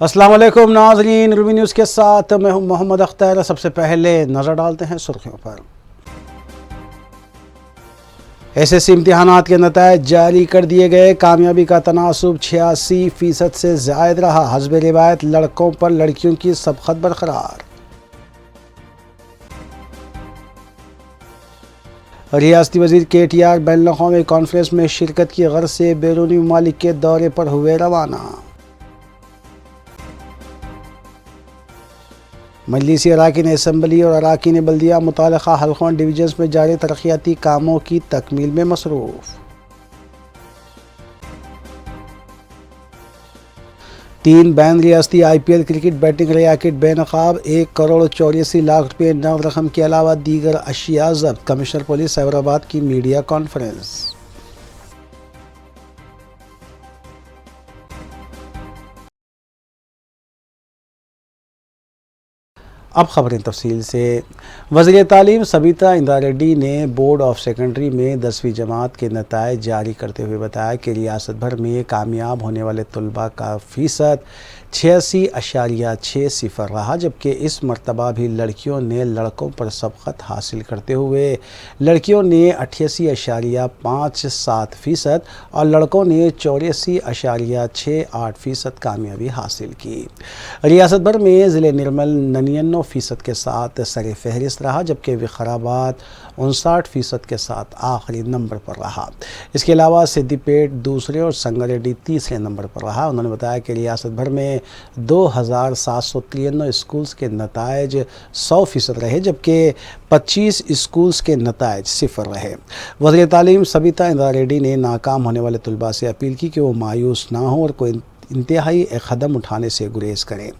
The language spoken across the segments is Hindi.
अस्सलाम वालेकुम नाज़रीन, रूबी न्यूज़ के साथ मैं हूं मोहम्मद अख्तर। सबसे पहले नज़र डालते हैं सुर्खियों पर। एसएससी इम्तिहानात के नतायज जारी कर दिए गए। कामयाबी का तनासुब 86% से ज़ायद रहा। हस्ब रिवायत लड़कों पर लड़कियों की सबकत बरकरार। रियासती वज़ीर KTR बैनुल-अक़वामी कॉन्फ्रेंस में शिरकत की गर्ज से बैरूनी ममालिक के दौरे पर हुए रवाना। मजलिसी अराकीन असम्बली और अराकीन बल्दिया मुताल्लिक़ा हल्क़ों डिवीजन्स में जारी तरक्याती कामों की तकमील में मसरूफ़। 3 बैन रियासती IPL क्रिकेट बैटिंग रैकेट बेनकाब। 1,84,00,000 रुपये नकद रकम के अलावा दीगर अशिया जब्त। कमिश्नर पुलिस साइबराबाद की मीडिया कॉन्फ्रेंस। अब खबरें तफसील से। वज़ीर तालीम सबीता इंद्रा रेड्डी ने बोर्ड ऑफ सेकेंडरी में 10वीं जमात के नतायज जारी करते हुए बताया कि रियासत भर में कामयाब होने वाले तलबा का फ़ीसद 86.60 रहा, जबकि इस मरतबा भी लड़कियों ने लड़कों पर सबकत हासिल करते हुए लड़कियों ने 88.57% और लड़कों ने 84.68% कामयाबी हासिल की। रियासत भर में ज़िले निर्मल 99% के साथ सर फहरिस्त रहा, जबकि विकाराबाद 59% के साथ आखिरी नंबर पर रहा। इसके अलावा सिद्दीपेट दूसरे और संगारेड्डी तीसरे नंबर पर रहा। उन्होंने बताया कि रियासत भर में 2,793 स्कूल्स के नतायज 100% रहे, जबकि 25 स्कूल्स के नतायज 0 रहे। वज़ीर तालीम सबीता इंद्रा रेड्डी ने नाकाम होने वाले तलबा से अपील की कि वो मायूस ना हो और कोई इंतहाई कदम उठाने से गुरेज करें।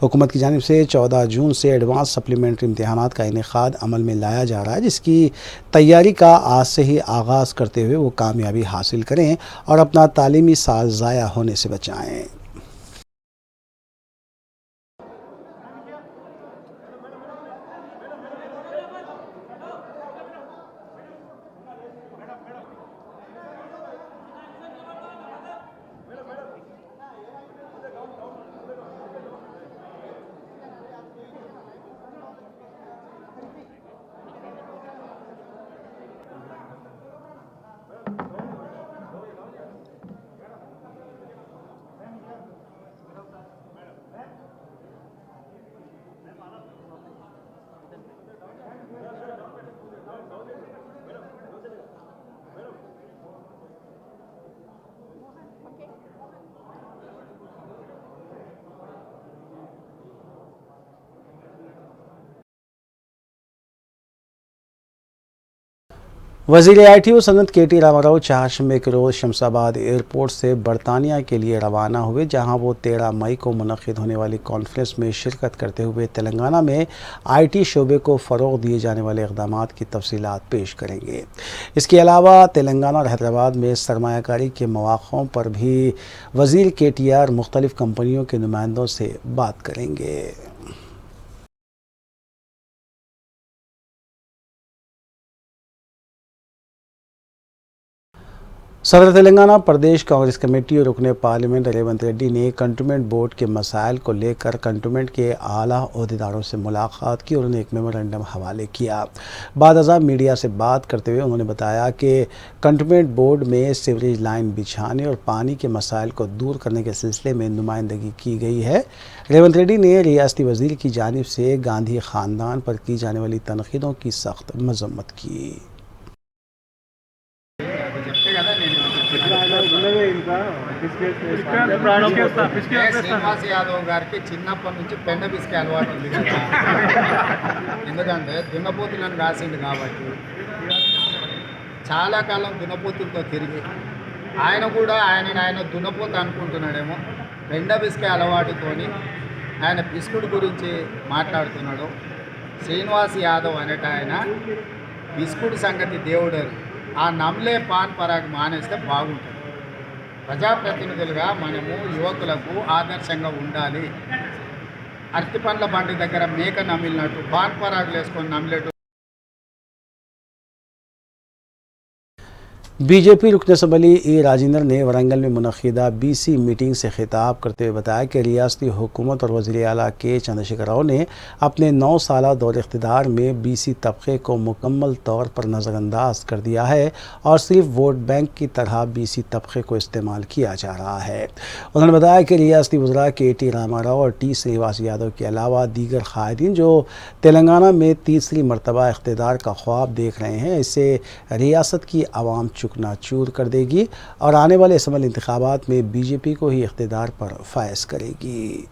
हुकूमत की जानिब से 14 जून से एडवांस सप्लीमेंट्री इम्तिहानात का इनेकाद अमल में लाया जा रहा है, जिसकी तैयारी का आज से ही आगाज़ करते हुए वो कामयाबी हासिल करें और अपना तालीमी साल ज़ाया होने से बचाएँ। वज़ीर IT व सनत KT रामाराव चारशंबे के रोज़ शमशाबाद एयरपोर्ट से बरतानिया के लिए रवाना हुए, जहां वो 13 मई को मुनक़िद होने वाली कॉन्फ्रेंस में शिरकत करते हुए तेलंगाना में IT शोबे को फ़रोग़ दिए जाने वाले इक़दामात की तफसीलात पेश करेंगे। इसके अलावा तेलंगाना और हैदराबाद में सरमायाकारी के मौक़ों पर भी वज़ीर KTR मुख्तलिफ़ कंपनियों के नुमाइंदों से बात करेंगे। सदर तेलंगाना प्रदेश कांग्रेस कमेटी और रुकने पार्लियामेंट रेवंत रेड्डी ने कंटोनमेंट बोर्ड के मसाइल को लेकर कंटोनमेंट के आला ओहदेदारों से मुलाकात की और उन्हें एक मेमोरेंडम हवाले किया। बाद अज़ाब मीडिया से बात करते हुए उन्होंने बताया कि कंटोनमेंट बोर्ड में सीवरेज लाइन बिछाने और पानी के मसाइल को दूर करने के सिलसिले में नुमाइंदगी की गई है। रेवंत रेड्डी ने रियासती वज़ीर की जानिब से गांधी ख़ानदान पर की जाने वाली तनक़ीदों की सख्त मज़म्मत की। శ్రీనివాస్ యాదవ్ గారికి చిన్నప్పటి నుంచి పెండ పిసికే అలవాటు ఉంది కదా. ఎందుకంటే దున్నపోతులను రాసిండు కాబట్టి చాలా కాలం దున్నపోతులతో తిరిగి ఆయన కూడా ఆయన దున్నపోత అనుకుంటున్నాడేమో. పెండ పిసికే అలవాటుతోని ఆయన బిస్కుట్ గురించి మాట్లాడుతున్నాడు. శ్రీనివాస్ యాదవ్ అనేట ఆయన బిస్కుట్ సంగతి దేవుడు. ఆ నమ్లే పాన్ పరాగ్ మానేస్తే బాగుంటుంది. ప్రజాప్రతినిధులుగా మనము యువకులకు ఆదర్శంగా ఉండాలి. అరటి పండ్ల బండి దగ్గర మేక నమిలినట్టు పాన్ పరాగులు వేసుకొని నమిలేటు बीजेपी रुकन असम्बली ए राजेंद्र ने वरंगल में मुनक्किदा बीसी मीटिंग से खिताब करते हुए बताया कि रियासती हुकूमत और वज़ीर आला के चंद्रशेखर राव ने अपने 9 साला दौर इख्तिदार में बीसी तबके को मुकम्मल तौर पर नज़रअंदाज कर दिया है और सिर्फ वोट बैंक की तरह बीसी तबके को इस्तेमाल किया जा रहा है। उन्होंने बताया कि रियासती वज़रा के टी रामाराव और टी श्रीनिवास यादव के अलावा दीगर क़ायदीन जो तेलंगाना में तीसरी मरतबा इख्तिदार का ख्वाब देख रहे हैं, इससे रियासत की आवाम चुकना चूर कर देगी और आने वाले असम्बली इंतखाबात में बीजेपी को ही इख्तिदार पर फायज करेगी।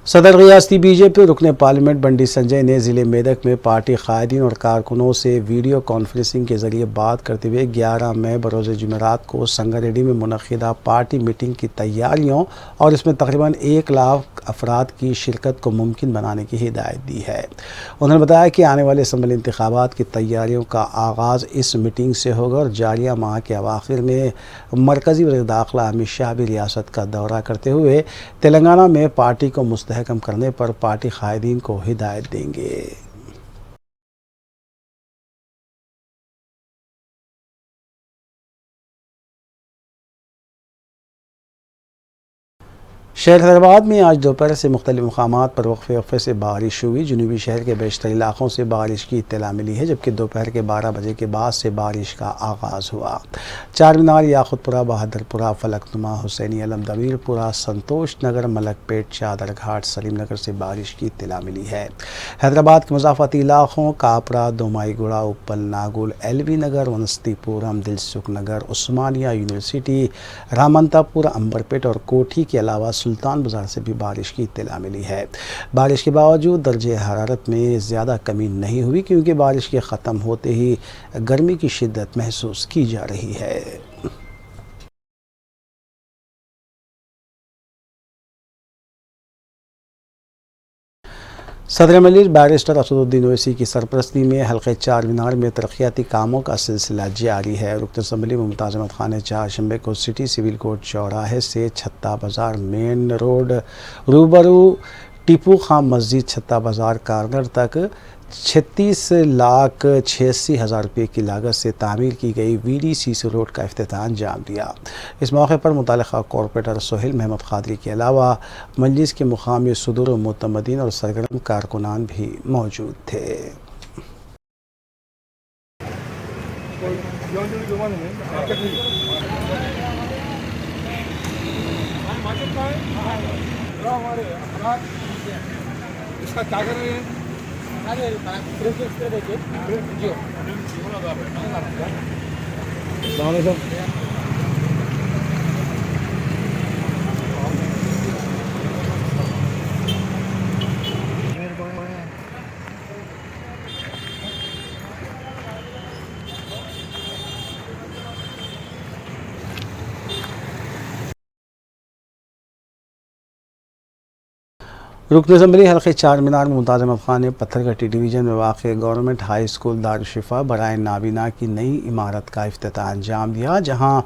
सदर रियासती बीजेपी रुकने पार्लियामेंट बंडी संजय ने ज़िले मेदक में पार्टी क़ायदीन और कारकुनों से वीडियो कॉन्फ्रेंसिंग के ज़रिए बात करते हुए 11 मई बरोज़ जुमेरात को संगारेड्डी में मुनक्किदा पार्टी मीटिंग की तैयारियों और इसमें तकरीबन 1 लाख अफराद की शिरकत को मुमकिन बनाने की हिदायत दी है। उन्होंने बताया कि आने वाले असम्बली इंतखाबात की तैयारियों का आगाज़ इस मीटिंग से होगा और जारिया माह के अवाखिर में मरकज़ी वज़ीर दाखिला अमित शाह भी रियासत का दौरा करते हुए तेलंगाना में पार्टी को मुस्तहकम करने पर पार्टी क़ायदीन को हिदायत देंगे। शहर हैदराबाद में आज दोपहर से मुख्तलिफ मकामात पर वक्फे से बारिश हुई। जुनूबी शहर के बेशतर इलाकों से बारिश की इत्तला मिली है, जबकि दोपहर के 12 बजे के बाद से बारिश का आगाज़ हुआ। चारमीनार, याकुतपुरा, बहादुरपुरा, फलकनुमा, हुसैनी अलम, दमीरपुरा, संतोष नगर, मलकपेट, चादर घाट, सलीम नगर से बारिश की इत्तला मिली है। हैदराबाद के मज़ाफ़ती इलाकों कापरा, दोमाईगुड़ा, उपल, नागुल, एलवी नगर, वनस्तीपुरम, दिलसुख नगर, उस्मानिया यूनिवर्सिटी, रामंतापुर, अंबरपेट और कोठी के अलावा सुल्तान बाज़ार से भी बारिश की इत्तला मिली है। बारिश के बावजूद दर्जे हरारत में ज़्यादा कमी नहीं हुई, क्योंकि बारिश के ख़त्म होते ही गर्मी की शिद्दत महसूस की जा रही है। सदर मजीद बैरिस्टर असदुद्दीन ओवैसी की सरपरस्ती में हल्के चारमीनार में तरक्याती कामों का सिलसिला जारी है। रुकन असम्बली मुमताज़ अहमद खान ने 4 शंबे को सिटी सिविल कोर्ट चौराहे से छत्ता बाज़ार मेन रोड रूबरू टीपू खान मस्जिद छत्ता बाज़ार कार्नर तक 36,86,000 रुपये की लागत से तामीर की गई VDCC रोड का इफ्तिताह अंजाम दिया। इस मौके पर मुतल्लिक़ा कॉरपोरेटर सोहेल महमूद क़ादरी के अलावा मजलिस के मुक़ामी सदर व मुतमदीन और सरगर्म कारकुनान भी मौजूद थे। इसका क्या कर रहे हैं? रुकन असम्बली हल्के चारमीनार में मुमताज़ अहमद खान ने पत्थरघट्टी डिवीज़न में वाक़ गवर्नमेंट हाई स्कूल दारुशिफ़ा बराए नाबीना की नई इमारत का इफ्तिताह अंजाम दिया, जहां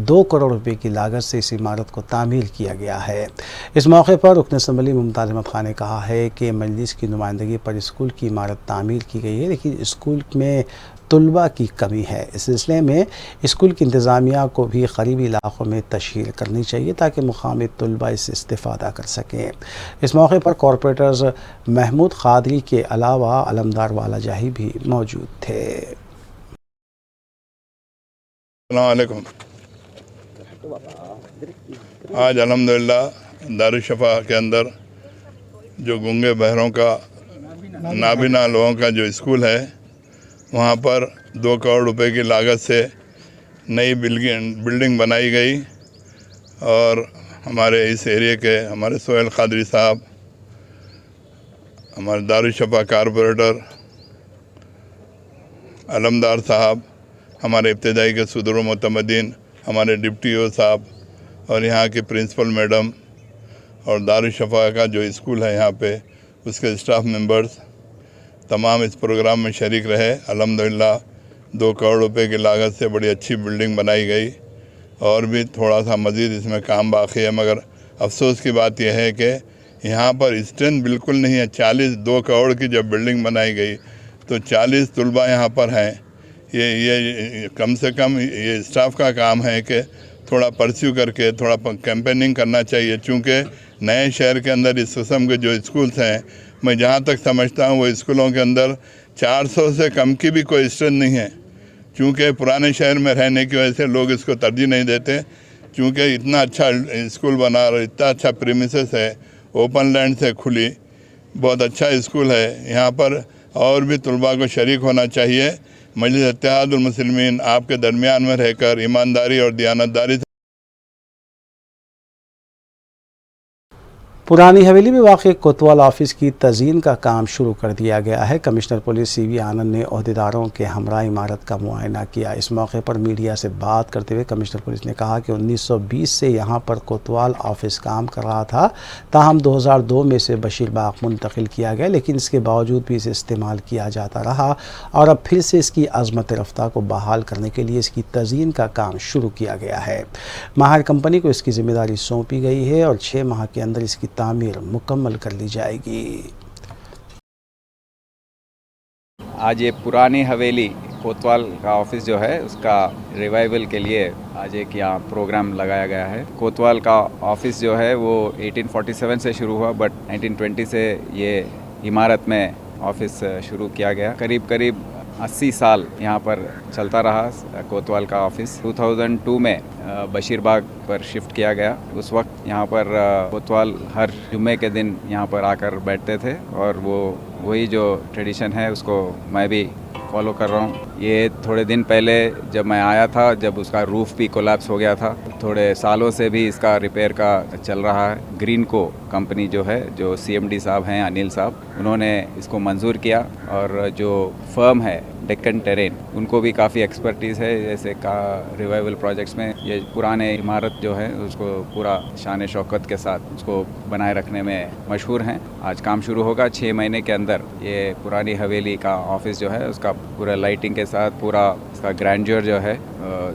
2 करोड़ रुपए की लागत से इस इमारत को तामीर किया गया है। इस मौके पर रुकन असम्बली मुमताज़ अहमद खान ने कहा है कि मजलिस की नुमाइंदगी पर स्कूल की इमारत तामीर की गई है, लेकिन स्कूल में तलबा की कमी है। इस सिलसिले में स्कूल की इंतज़ामिया को भी करीबी इलाक़ों में तशहीर करनी चाहिए ताकि मुक़ामी तलबा इससे इस्तिफ़ादा कर सकें। इस मौके पर कॉरपोरेटर्स महमूद क़ादरी के अलावा अलमदार वाला जाही भी मौजूद थे। अस्सलामुअलैकुम। आज अल्हम्दुलिल्लाह दारुशिफ़ा के अंदर जो गूंगे बहरों का नाबीना लोगों का जो स्कूल है, वहाँ पर 2 करोड़ रुपए की लागत से नई बिल्डिंग बनाई गई और हमारे इस एरिया के हमारे सोहेल क़ादरी साहब, हमारे दारुशिफ़ा कारपोरेटर अलमदार साहब, हमारे इब्तदाई के सदर मुतमदीन, हमारे डिप्टी ओ साहब और यहाँ की प्रिंसिपल मैडम और दारुशफ़ा का जो स्कूल है यहाँ पे उसके स्टाफ मेंबर्स तमाम इस प्रोग्राम में शरीक रहे। अल्हम्दुलिल्लाह 2 करोड़ रुपए की लागत से बड़ी अच्छी बिल्डिंग बनाई गई और भी थोड़ा सा मज़ीद इसमें काम बाकी है, मगर अफसोस की बात यह है कि यहाँ पर स्ट्रेंथ बिल्कुल नहीं है। 2 करोड़ की जब बिल्डिंग बनाई गई तो 40 तलबा यहाँ पर हैं। ये कम से कम ये स्टाफ का काम है कि थोड़ा परस्यू करके थोड़ा कैंपेनिंग करना चाहिए, चूँकि नए शहर के अंदर इस किस्म के जो स्कूल्स हैं, मैं जहाँ तक समझता हूँ वो स्कूलों के अंदर 400 से कम की भी कोई स्ट्रेंथ नहीं है। चूँकि पुराने शहर में रहने की वजह से लोग इसको तरजीह नहीं देते, चूँकि इतना अच्छा स्कूल बना और इतना अच्छा प्रीमिसेस है, ओपन लैंड से खुली, बहुत अच्छा स्कूल है। यहाँ पर और भी तलबा को शरीक होना चाहिए। मजलिस इत्तेहादुल मुस्लिमीन आपके दरमियान में रहकर ईमानदारी और दियानतदारी से पुरानी हवेली में वाक़ कोतवाल ऑफिस की तज़ीन का काम शुरू कर दिया गया है। कमिश्नर पुलिस CV आनंद ने अहदेदारों के हमरा इमारत का मुआयना किया। इस मौके पर मीडिया से बात करते हुए कमिश्नर पुलिस ने कहा कि 1920 से यहां पर कोतवाल ऑफिस काम कर रहा था, ताहम 2002 में से बशीरबाग मुंतकिल किया गया, लेकिन इसके बावजूद भी इसे इस्तेमाल किया जाता रहा और अब फिर से इसकी अज़मत रफ्ता को बहाल करने के लिए इसकी तज़ीन का काम शुरू किया गया है। माहिर कंपनी को इसकी जिम्मेदारी सौंपी गई है और 6 माह के अंदर इसकी तामीर मुकम्मल कर ली जाएगी। आज ये पुरानी हवेली कोतवाल का ऑफिस जो है उसका रिवाइवल के लिए आज एक यहाँ प्रोग्राम लगाया गया है। कोतवाल का ऑफिस जो है वो 1847 से शुरू हुआ, बट 1920 से ये इमारत में ऑफिस शुरू किया गया। करीब 80 साल यहाँ पर चलता रहा कोतवाल का ऑफिस। 2002 में बशीरबाग पर शिफ्ट किया गया। उस वक्त यहाँ पर कोतवाल हर जुम्मे के दिन यहाँ पर आकर बैठते थे और वही जो ट्रेडिशन है उसको मैं भी फॉलो कर रहा हूँ। ये थोड़े दिन पहले जब मैं आया था, जब उसका रूफ भी कोलैप्स हो गया था, थोड़े सालों से भी इसका रिपेयर का चल रहा है। ग्रीन को कंपनी जो है, जो CMD साहब हैं अनिल साहब, उन्होंने इसको मंजूर किया और जो फर्म है डेक्कन टेरेन, उनको भी काफ़ी एक्सपर्टीज़ है जैसे का रिवाइवल प्रोजेक्ट्स में। ये पुराने इमारत जो है उसको पूरा शान शौकत के साथ उसको बनाए रखने में मशहूर हैं। आज काम शुरू होगा 6 महीने के अंदर। ये पुरानी हवेली का ऑफिस जो है उसका पूरा लाइटिंग के साथ पूरा इसका ग्रैंड्योर जो है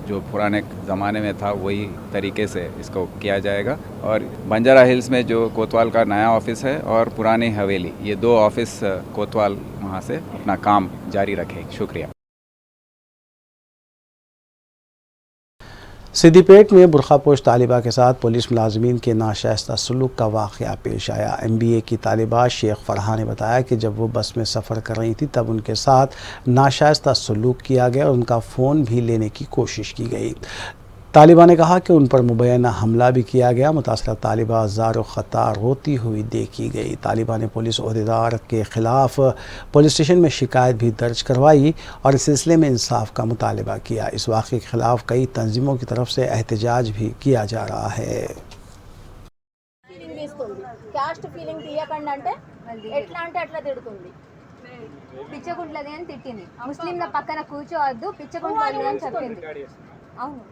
जो पुराने ज़माने में था वही तरीके से इसको किया जाएगा। और बंजारा हिल्स में जो कोतवाल का नया ऑफिस है और पुरानी हवेली, ये 2 ऑफिस कोतवाल वहाँ से अपना काम जारी रखे। शुक्रिया। सिद्दीपेट में बुरखापोश तालिबा के साथ पुलिस मुलाजमीन के नाशाइस्ता सलूक का वाक़या पेश आया। MBA की तालिबा शेख फरहा ने बताया कि जब वो बस में सफ़र कर रही थी तब उनके साथ नाशाइस्ता सलूक किया गया और उनका फ़ोन भी लेने की कोशिश की गई। तालिबा ने कहा कि उन पर मुबैना हमला भी किया गया। मुतासरा तालिबा ज़ारो ख़तार रोती हुई देखी गई। तालिबा ने पुलिस अहदेदार के ख़िलाफ़ पुलिस स्टेशन में शिकायत भी दर्ज करवाई और इस सिलसिले में इंसाफ का मुतालबा किया। इस वाक़े के ख़िलाफ़ कई तंजीमों की तरफ से एहतजाज भी किया जा रहा है। క్యాస్ట్ ఫీలింగ్ తీయకండి అంటే ఎట్లా అంటే అట్లా తిడుతుంది. పిచ్చగుంట్లది అని తిట్టింది. ముస్లింల పక్కన కూర్చోవద్దు, పిచ్చగుంట్లది అని చెప్పింది. అవును,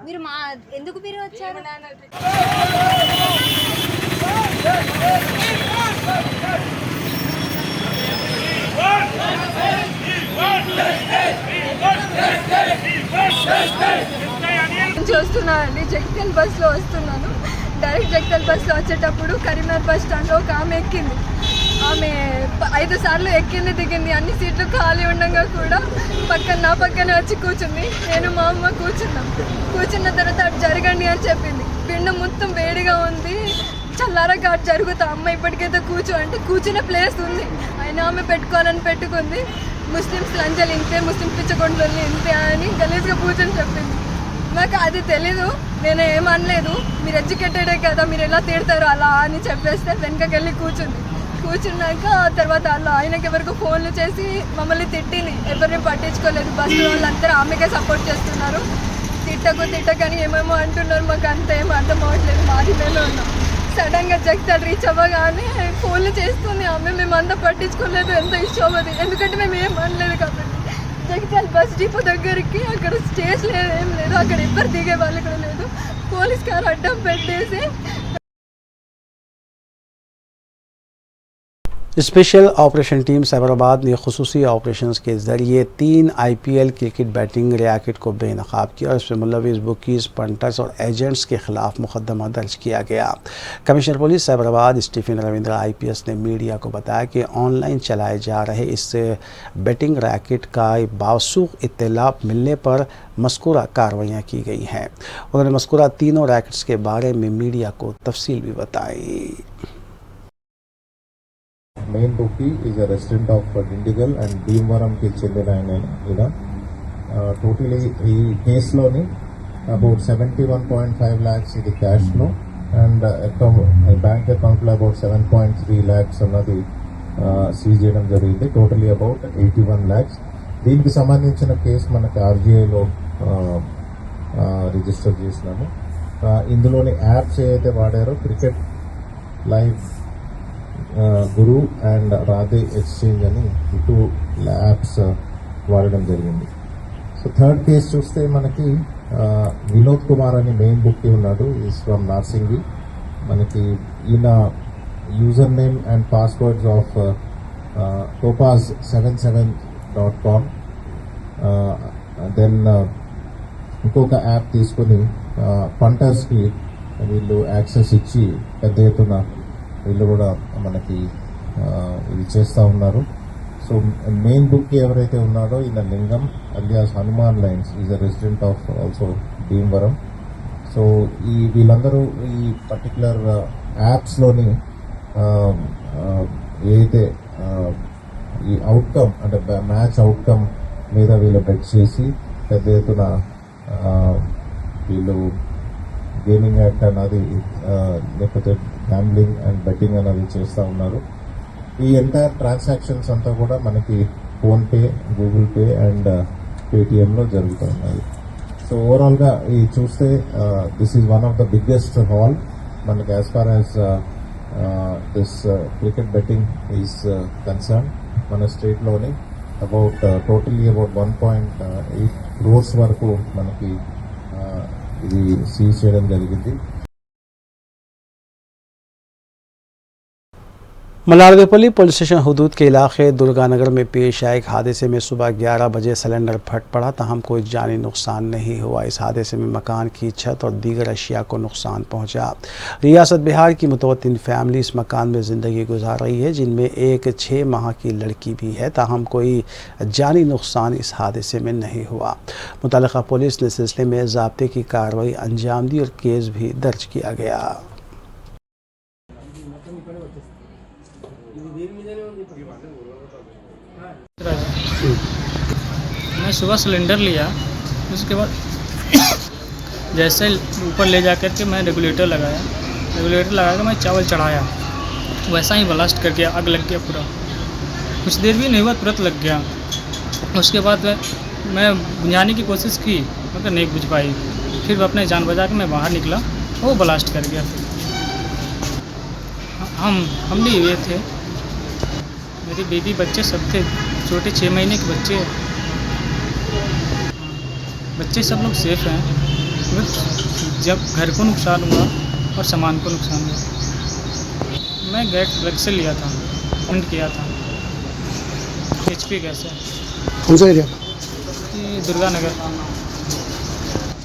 మీరు మా ఎందుకు మీరు వచ్చారు? చూస్తున్నానండి, జగిత్యాల బస్సులో వస్తున్నాను. డైరెక్ట్ జగిత్యాల బస్సులో వచ్చేటప్పుడు కరీంనగర్ బస్ స్టాండ్లో ఒక ఆమె ఎక్కింది. ఆమె 5 సార్లు ఎక్కింది, దిగింది. అన్ని సీట్లు ఖాళీ ఉండగా కూడా నా పక్కనే వచ్చి కూర్చుంది. నేను మా అమ్మ కూర్చున్న తర్వాత అటు జరగండి అని చెప్పింది. పిండం మొత్తం వేడిగా ఉంది, చల్లారగా అటు జరుగుతా. అమ్మ ఇప్పటికైతే కూర్చో అంటే కూర్చునే ప్లేస్ ఉంది, అయినా ఆమె పెట్టుకోవాలని పెట్టుకుంది. ముస్లిమ్స్ లంజలు ఇంతే, ముస్లిం పిచ్చగొండలు ఇంతే అని గలీజ్గా కూర్చొని చెప్పింది. నాకు అది తెలీదు, నేను ఏమనలేదు. మీరు ఎడ్యుకేటెడే కదా, మీరు ఎలా తిడతారు అలా అని చెప్పేస్తే వెనకకెళ్ళి కూర్చున్నాక తర్వాత ఆయనకి ఎవరికి ఫోన్లు చేసి మమ్మల్ని తిట్టింది. ఎవరిని పట్టించుకోలేదు. బస్సు వాళ్ళందరూ ఆమెకే సపోర్ట్ చేస్తున్నారు. తిట్టకని ఏమేమో అంటున్నారు. మాకు అంత ఏం అర్థం అవ్వట్లేదు. మాది మేమే ఉన్నాం. సడన్గా జగిత్యాల రీచ్ అవ్వగానే ఫోన్లు చేస్తుంది ఆమె. మేము అంతా పట్టించుకోలేదు. ఎంత ఇష్యూ అవ్వదు, ఎందుకంటే మేము ఏం అనలేదు కాబట్టి. జగిత్యాల బస్ డిపో దగ్గరికి అక్కడ స్టేజ్ లేదు, ఏం లేదు, అక్కడ ఎవ్వరు దిగే వాళ్ళు కూడా లేదు. పోలీస్ కారు అడ్డం పెట్టేసి स्पेशल ऑपरेशन टीम साइबराबाद ने खुसूसी ऑपरेशंस के ज़रिए 3 IPL क्रिकेट बैटिंग रैकेट को बेनकाब किया और इसमें मुलविस बुकीज़, पंटर्स और एजेंट्स के खिलाफ मुकदमा दर्ज किया गया। Commissioner police Cyberabad Stephen Ravindra IPS ने मीडिया को बताया कि ऑनलाइन चलाए जा रहे इस बैटिंग रैकेट का बावसूख इत्तला मिलने पर मज़कूरा कार्रवाइयाँ की गई हैं। उन्होंने मज़कूरा तीनों रैकेट्स के बारे में मीडिया को तफसील भी बताई। Main bookie is a resident of Dindigul and భీమవరంకి చెందిన ఆయన. టోటలీ ఈ కేసులోని అబౌట్ 71.5 lakhs ఇది క్యాష్లో అండ్ బ్యాంక్ అకౌంట్లో అబౌట్ 7.3 lakhs అన్నది సీజ్ చేయడం జరిగింది. Totally about 81 lakhs. దీనికి సంబంధించిన కేసు మనకు RGIలో రిజిస్టర్ చేసినాము. ఇందులోని యాప్స్ ఏదైతే వాడారో cricket live, Guru and Radhe exchange అని ఈ 2 యాప్స్ వాడడం జరిగింది. సో థర్డ్ కేసు చూస్తే మనకి వినోద్ కుమార్ అని మెయిన్ బుక్కి ఉన్నాడు. Is from Narsingi. మనకి ఈయన user name and passwords of topaz77.com, then ఇంకొక యాప్ తీసుకొని పంటర్స్కి వీళ్ళు యాక్సెస్ ఇచ్చి పెద్ద ఎత్తున వీళ్ళు కూడా మనకి ఇది చేస్తూ ఉన్నారు. సో మెయిన్ బుక్ ఎవరైతే ఉన్నాడో ఈయన లింగం alias Hanuman lines is a resident of also Bhimavaram. So వీళ్ళందరూ ఈ పర్టికులర్ యాప్స్లోని ఏదైతే ఈ అవుట్కమ్ అంటే మ్యాచ్ అవుట్కమ్ మీద వీళ్ళు బెట్ చేసి పెద్ద ఎత్తున వీళ్ళు గేమింగ్ యాక్ట్ అన్నది లేకపోతే గ్యాంబ్లింగ్ అండ్ బెట్టింగ్ అనేది చేస్తూ ఉన్నారు. ఈ ఎంటైర్ ట్రాన్సాక్షన్స్ అంతా కూడా మనకి ఫోన్పే, గూగుల్ పే అండ్ పేటిఎంలో జరుగుతూ ఉన్నాయి. సో ఓవరాల్గా ఈ చూస్తే this is one of the biggest haul మనకి as far as this cricket betting is concern. మన స్టేట్లోని అబౌట్ టోటలీ అబౌట్ 1.8 crores వరకు మనకి ఇది సీజ్ చేయడం జరిగింది. मलारदेपल्ली पुलिस स्टेशन हदूद के इलाके दुर्गानगर में पेश आए एक हादसे में सुबह 11 बजे सिलेंडर फट पड़ा, तहम कोई जानी नुकसान नहीं हुआ। इस हादसे में मकान की छत और दीगर अशिया को नुकसान पहुंचा। रियासत बिहार की मुतवत्तिन फैमिली इस मकान में ज़िंदगी गुजार रही है, जिनमें एक 6 माह की लड़की भी है, ताहम कोई जानी नुकसान इस हादसे में नहीं हुआ। मुतल्लिका पुलिस ने सिलसिले में ज़ाब्ते की कार्रवाई अंजाम दी और केस भी दर्ज किया गया। मैं सुबह सिलेंडर लिया, उसके बाद जैसे ऊपर ले जा कर के मैं रेगुलेटर लगा कर मैं चावल चढ़ाया, वैसा ही ब्लास्ट कर गया, आग लग गया पूरा। कुछ देर भी नहीं हुआ तुरंत लग गया। उसके बाद मैं बुझाने की कोशिश की मगर नहीं बुझ पाई। फिर अपने जान बचा के मैं बाहर निकला, वो ब्लास्ट कर गया। हम भी हुए थे, मेरी बेबी बच्चे सब थे, छोटे 6 महीने के बच्चे सब लोग सेफ हैं। जब घर को नुकसान हुआ और सामान को नुकसान हुआ, मैं गैस ड्रग से लिया था, बंद किया था, HP गैस है। कौन सा एरिया? ये दुर्गानगर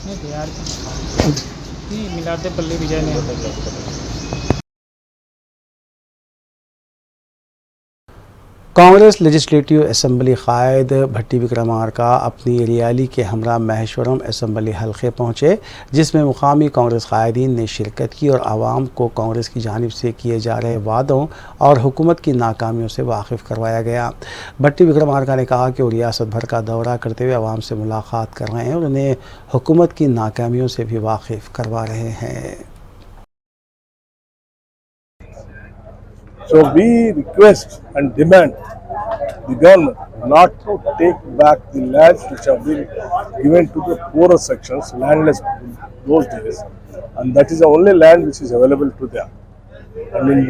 नहीं बिहार का, ये मिलारदेपल्ली विजयनगर। कांग्रेस लेजिस्लेटिव असेंबली कायद भट्टी विक्रमार्का अपनी रैली के हमरा महेश्वरम असेंबली हलके पहुँचे, जिसमें मुकामी कांग्रेस कायदीन ने शिरकत की और आवाम को कांग्रेस की जानिब से किए जा रहे वादों और हुकूमत की नाकामियों से वाकिफ़ करवाया गया। भट्टी विक्रमार्का ने कहा कि वो रियासत भर का दौरा करते हुए आवाम से मुलाकात कर रहे हैं और उन्हें हुकूमत की नाकामियों से भी वाकिफ़ करवा रहे हैं। So we request and demand the government not to take back the lands which have been given to the poorer sections, landless those days, and that is the only land which is available to them. And in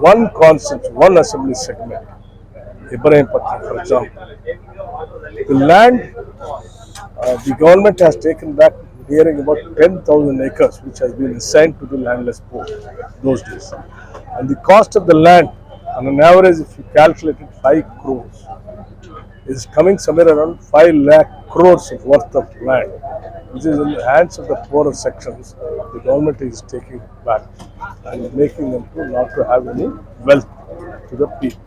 one concept, one assembly segment, Ibrahim Patna, for example, The land, the government has taken back nearing about 10,000 acres, which has been assigned to the landless poor those days. And the cost of the land, on an average, if you calculate it, 5 crores, is coming somewhere around 5 lakh crores of worth of land, which is in the hands of the poorer sections. The government is taking back and making them to not to have any wealth to the people,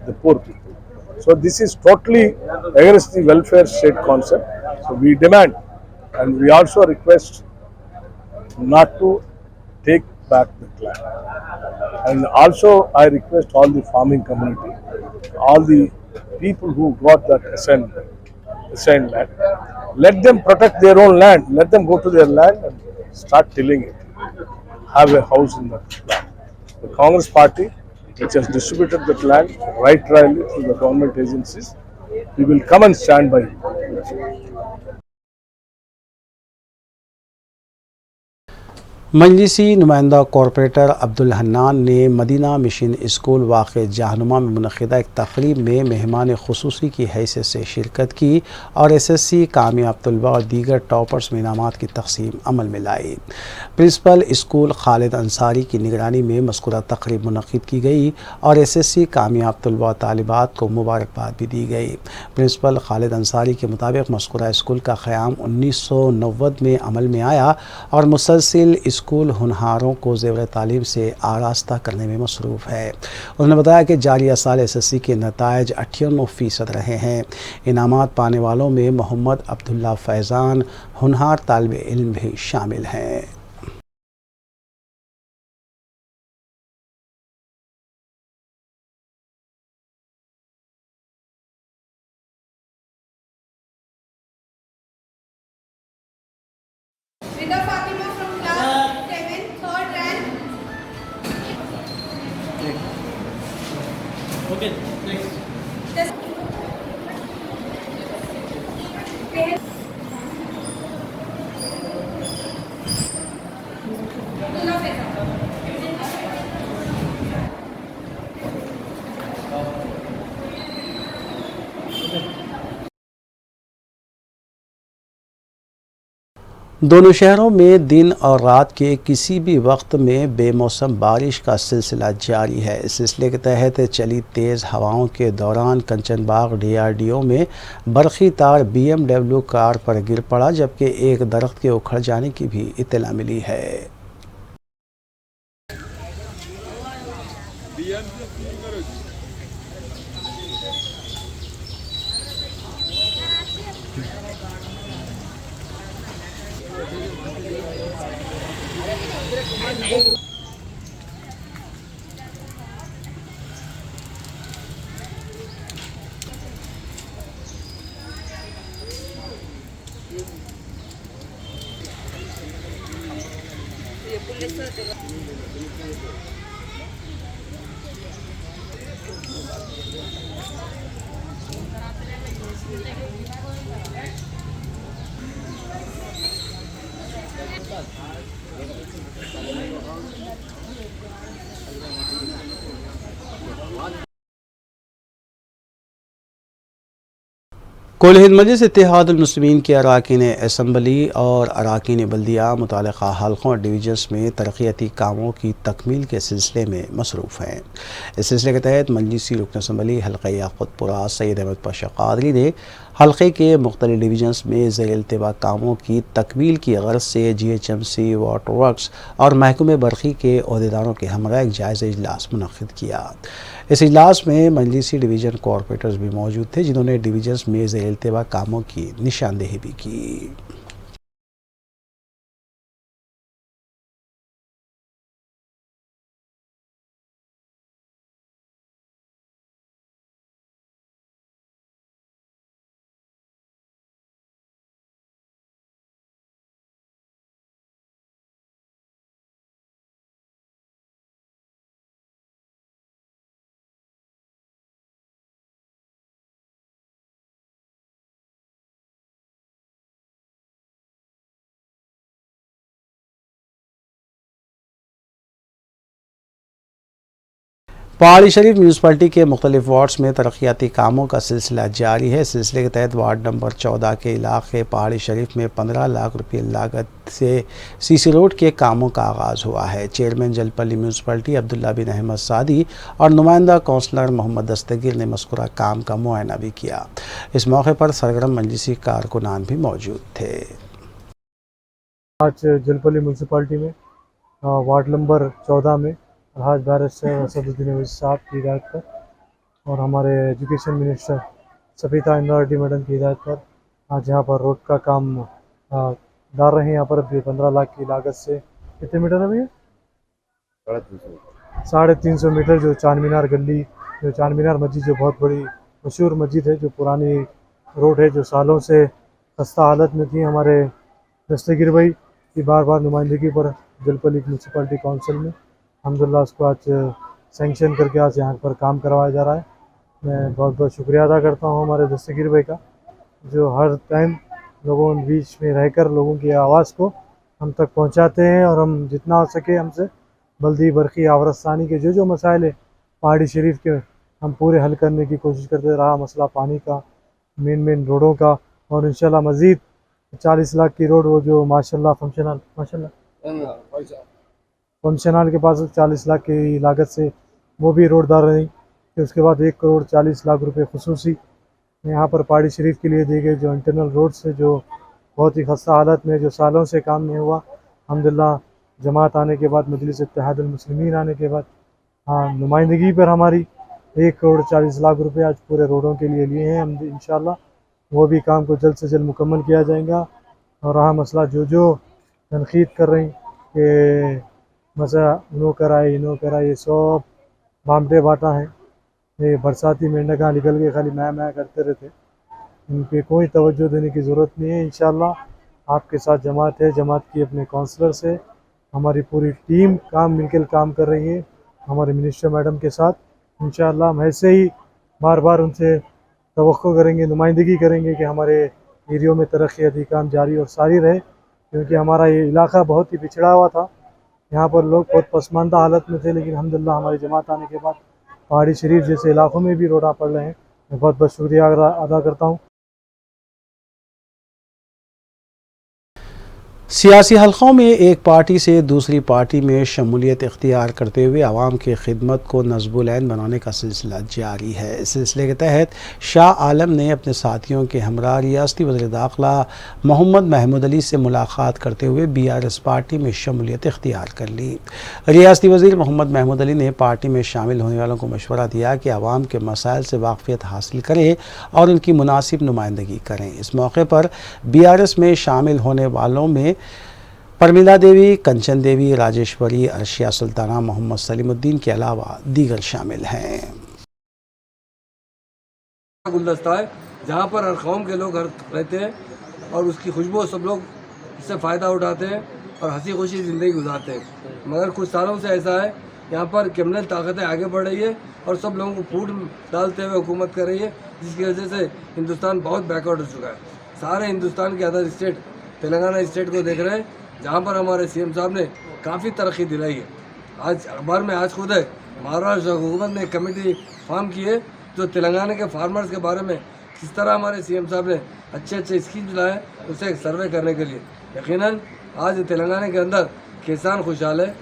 the poor people. So this is totally against the welfare state concept. So we demand and we also request not to take back the land. And also I request all the farming community, all the people who got that assigned land, let them protect their own land. Let them go to their land and start tilling it. Have a house in that land. The Congress party, which has distributed that land right royally through the government agencies, we will come and stand by you. मजलिसी नुमाइंदा कॉरपोरेटर अब्दुल हन्नान ने मदीना मिशन स्कूल वाक़ जहनुमा में मुनक़िदा एक तक़रीब में मेहमान ख़ुसूसी की हैसियत से शिरकत की और SSC कामयाब तलबा और दीगर टॉपर्स में इनामात की तक़सीम अमल में लाई। प्रिंसिपल स्कूल खालिद अंसारी की निगरानी में मज़कूरा तक़रीब मुनक़िद की गई और SSC कामयाब तलबा और तालिबात को मुबारकबाद भी दी गई। प्रिंसिपल खालिद अंसारी के मुताबिक मज़कूरा स्कूल का क़याम 1990 में अमल में आया और मुसलसिल स्कूल होनहारों को ज़ेवर तालीम से आरास्ता करने में मसरूफ़ है। उन्होंने बताया कि जारिया साल SSC के नताइज 98% रहे हैं। इनामात पाने वालों में मोहम्मद अब्दुल्ला फैज़ान होनहार तालिब इल्म भी शामिल हैं। दोनों शहरों में दिन और रात के किसी भी वक्त में बेमौसम बारिश का सिलसिला जारी है। इस सिलसिले के तहत चली तेज़ हवाओं के दौरान कंचनबाग DRDO में बरक़ी तार BMW कार पर गिर पड़ा, जबकि एक दरख्त के उखड़ जाने की भी इत्तला मिली है। कुल हिंद मजलिस इत्तेहादुल मुस्लिमीन के अरकान असम्बली और अरकान बल्दिया मुतल्लिक़ा हल्क़ों और डिवीजन्स में तरक्याती कामों की तकमील के सिलसिले में मसरूफ़ हैं। इस सिलसिले के तहत मजलिसी रुकन असम्बली हल्क़ा याक़ूतपुरा सैयद अहमद पाशा क़ादरी ने हल्क़े के मुख्तलिफ़ डिवीजन्स में ज़ेर इल्तिवा कामों की तकमील की ग़रज़ से GHMC, वाटर वर्क्स और महकमे बरक़ी के अहदेदारों के हमरा एक जायज़ा इजलास मुनक़्क़िद किया। इस इजलास में मजलिसी डिवीज़न कॉरपोरेटर्स भी मौजूद थे, जिन्होंने डिवीजन्स में ज़ेर इल्तिवा कामों की निशानदेही भी की। पहाड़ी शरीफ म्यूनसिपलिटी के मुख्तलिफ वार्ड्स में तरक्याती कामों का सिलसिला जारी है। इस सिलसिले के तहत वार्ड नंबर 14 के इलाके पहाड़ी शरीफ में 15 लाख रुपये लागत से सीसी रोड के कामों का आगाज़ हुआ है। चेयरमैन जलपल्ली म्यूनसिपलिटी अब्दुल्ला बिन अहमद सादी और नुमाइंदा कौंसलर मोहम्मद दस्तगीर ने मज़कूरा काम का मुआयना भी किया। इस मौके पर सरगर्म मजलिसी कारकुनान भी मौजूद थे। आज जलपल्ली म्यूनसिपलिटी में वार्ड नंबर 14 में अलहाज बैरिस्टर असदुद्दीन अवीज़ साहब की हिदायत पर और हमारे education minister Sabitha Indira Reddy madam की हिदायत पर आज यहाँ पर रोड का काम डाल रहे हैं। यहाँ पर 15 लाख की लागत से कितने मीटर है भैया? 350 मीटर जो चार मीनार गली, जो चार मीनार मस्जिद जो बहुत बड़ी मशहूर मस्जिद है, जो पुरानी रोड है, जो सालों से खस्ता हालत में थी। हमारे दस्तगीर भाई की बार बार नुमाइंदगी पर जलपल्ली म्यूनसिपलिटी काउंसिल में अल्हम्दुलिल्लाह उसको आज सैंक्शन करके आज यहाँ पर काम करवाया जा रहा है। मैं बहुत बहुत शुक्रिया अदा करता हूँ हमारे दस्तगीर भाई का, जो हर टाइम लोगों के बीच में रहकर लोगों की आवाज़ को हम तक पहुँचाते हैं और हम जितना हो सके हमसे बल्दी बरखी आवरस्तानी के जो मसाइल है पहाड़ी शरीफ के हम पूरे हल करने की कोशिश करते रहा। मसला पानी का, मेन रोडों का, और इंशाल्लाह मज़ीद 40 लाख की रोड वो जो माशाल्लाह फंक्शन हॉल के पास 40 लाख की लागत से वो भी रोड डाल रही। फिर उसके बाद 1 करोड़ 40 लाख रुपए खुसूसी यहाँ पर पहाड़ी शरीफ के लिए दिए गए, जो इंटरनल रोड से जो बहुत ही खस्ता हालत में जो सालों से काम नहीं हुआ। अल्हम्दुलिल्लाह जमात आने के बाद, मजलिस इत्तेहादुल मुस्लिमीन आने के बाद नुमाइंदगी पर हमारी 1 करोड़ 40 लाख रुपए आज पूरे रोडों के लिए लिए हैं। हम इंशाल्लाह वो भी काम को जल्द से जल्द मुकम्मल किया जाएगा। और रहा मसला जो तनकीद कर रही कि मसला नो कराए ये सब बामटे बाटा है, ये बरसाती मेंढका निकल के खाली मैं करते रहते, इन पे कोई तवज्जो देने की ज़रूरत नहीं है। इंशाल्लाह आपके साथ जमात है, जमात की अपने काउंसलर से हमारी पूरी टीम मिलकर काम कर रही है हमारे मिनिस्टर मैडम के साथ। इंशाल्लाह हम ऐसे ही बार बार उनसे तवक्को करेंगे, नुमाइंदगी करेंगे कि हमारे एरियो में तरक्याती काम जारी और सारी रहे, क्योंकि हमारा ये इलाका बहुत ही पिछड़ा हुआ था। यहाँ पर लोग बहुत पसमानदा हालत में थे, लेकिन अल्हम्दुलिल्लाह हमारी जमात आने के बाद पहाड़ी शरीफ जैसे इलाकों में भी रोड़ा पड़ रहे हैं। मैं बहुत बहुत शुक्रिया अदा करता हूँ। सियासी हलक़ों में एक पार्टी से दूसरी पार्टी में शमूलियत इख्तियार करते हुए आवाम की खिदमत को नज़्बुल-ऐन बनाने का सिलसिला जारी है। इस सिलसिले के तहत शाह आलम ने अपने साथियों के हमरा रियासती वज़ीर दाखिला मोहम्मद महमूद अली से मुलाकात करते हुए BRS पार्टी में शमूलियत इख्तियार कर ली। रियासती वज़ीर मोहम्मद महमूद अली ने पार्टी में शामिल होने वालों को मशवरा दिया कि आवाम के मसाइल से वाक़फ़ियत हासिल करें और उनकी मुनासिब नुमाइंदगी करें। इस मौके पर BRS में शामिल होने वालों में परमिला देवी, कंचन देवी, राजेश्वरी, अर्शिया सुल्ताना, मोहम्मद सलीमुद्दीन के अलावा दीगर शामिल हैं। गुलदस्ता है जहाँ पर हर कौम के लोग रहते हैं और उसकी खुशबू सब लोग इससे फ़ायदा उठाते हैं और हंसी खुशी ज़िंदगी गुजारते हैं। मगर कुछ सालों से ऐसा है, यहाँ पर क्रिमिनल ताकतें आगे बढ़ रही है और सब लोगों को फूट डालते हुए हुकूमत कर रही है, जिसकी वजह से हिंदुस्तान बहुत बैकवर्ड हो चुका है। सारे हिंदुस्तान के अदर स्टेट तेलंगाना स्टेट को देख रहे हैं, जहाँ पर हमारे CM साहब ने काफ़ी तरक्की दिलाई है। आज अखबार में आज खुद है महाराष्ट्र हुकूमत ने कमेटी फॉर्म की है जो तेलंगाना के फार्मर्स के बारे में किस तरह हमारे CM साहब ने अच्छे स्कीम्स लाए उसे एक सर्वे करने के लिए। यकीनन आज तेलंगाना के अंदर किसान खुशहाल है।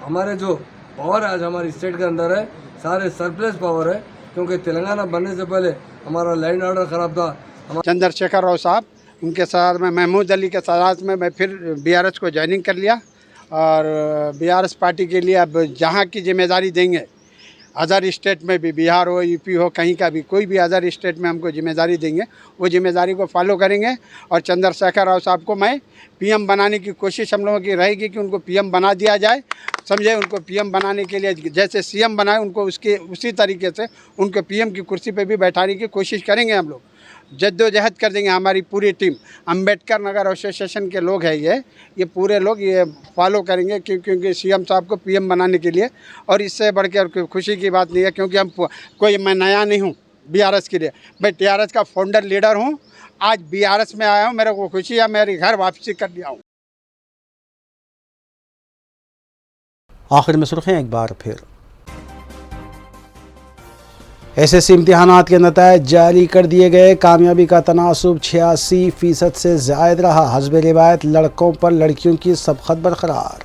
हमारे जो पावर आज हमारी स्टेट के अंदर है सारे सरप्लस पावर है, क्योंकि तेलंगाना बनने से पहले हमारा लैंड ऑर्डर ख़राब था। चंद्रशेखर राव साहब उनके साथ में महमूद अली के साथ में मैं फिर BRS को ज्वाइनिंग कर लिया और BRS पार्टी के लिए अब जहाँ की जिम्मेदारी देंगे, अदर स्टेट में भी, बिहार हो, UP हो, कहीं का भी कोई भी अदर स्टेट में हमको जिम्मेदारी देंगे, वो जिम्मेदारी को फॉलो करेंगे। और चंद्रशेखर राव साहब को मैं PM बनाने की कोशिश हम लोगों की रहेगी कि उनको PM बना दिया जाए, समझे। उनको PM बनाने के लिए जैसे CM बनाए उनको उसी तरीके से उनको PM की कुर्सी पे भी बैठाने की कोशिश करेंगे। हम लोग जद्दोजहद कर देंगे। हमारी पूरी टीम अम्बेडकर नगर एसोसिएशन के लोग हैं, ये पूरे लोग ये फॉलो करेंगे क्योंकि CM साहब को PM बनाने के लिए। और इससे बढ़कर खुशी की बात नहीं है, क्योंकि मैं नया नहीं हूँ BRS के लिए, मैं TRS का फाउंडर लीडर हूँ। आज BRS में आया हूँ, मेरे को खुशी है, मेरे घर वापसी कर लिया हूँ। आखिर में सुर्खियां एक बार फिर। एसएससी इम्तिहानात के नतायज जारी कर दिए गए। कामयाबी का तनासुब 86% से ज़ायद रहा। हस्ब रिवायत लड़कों पर लड़कियों की सबकत बरकरार।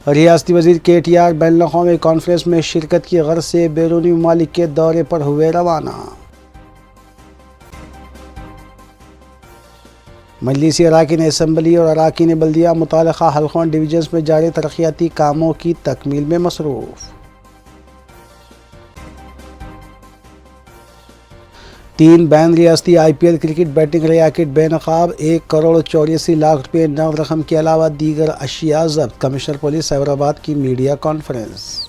रियासती वज़ीर KTR बैनुल-अक़वामी कॉन्फ्रेंस में शिरकत की गर्ज से बैरूनी ममालिक के दौरे पर हुए रवाना। मजलिसी अराकीन असम्बली और अराकीन बल्दिया मुतालिका हल्कों डिवीजन्स में जारी तरक्याती कामों की तकमील में मसरूफ़। 3 बैन रियासती IPL क्रिकेट बैटिंग रैकेट बेनकाब 1,84,00,000 रुपये नकद रकम के अलावा दीगर अशिया जब्त। कमिश्नर पुलिस हैदराबाद की मीडिया कॉन्फ्रेंस।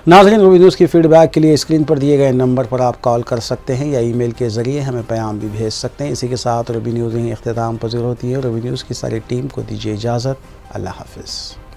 नाज़रीन, रूबी न्यूज़ की फीडबैक के लिए स्क्रीन पर दिए गए नंबर पर आप कॉल कर सकते हैं या ईमेल के ज़रिए हमें पैगाम भी भेज सकते हैं। इसी के साथ रूबी न्यूज़ यहीं इख्तिताम पज़ीर होती है। रूबी न्यूज़ की सारी टीम को दीजिए इजाज़त। अल्लाह हाफ़िज़।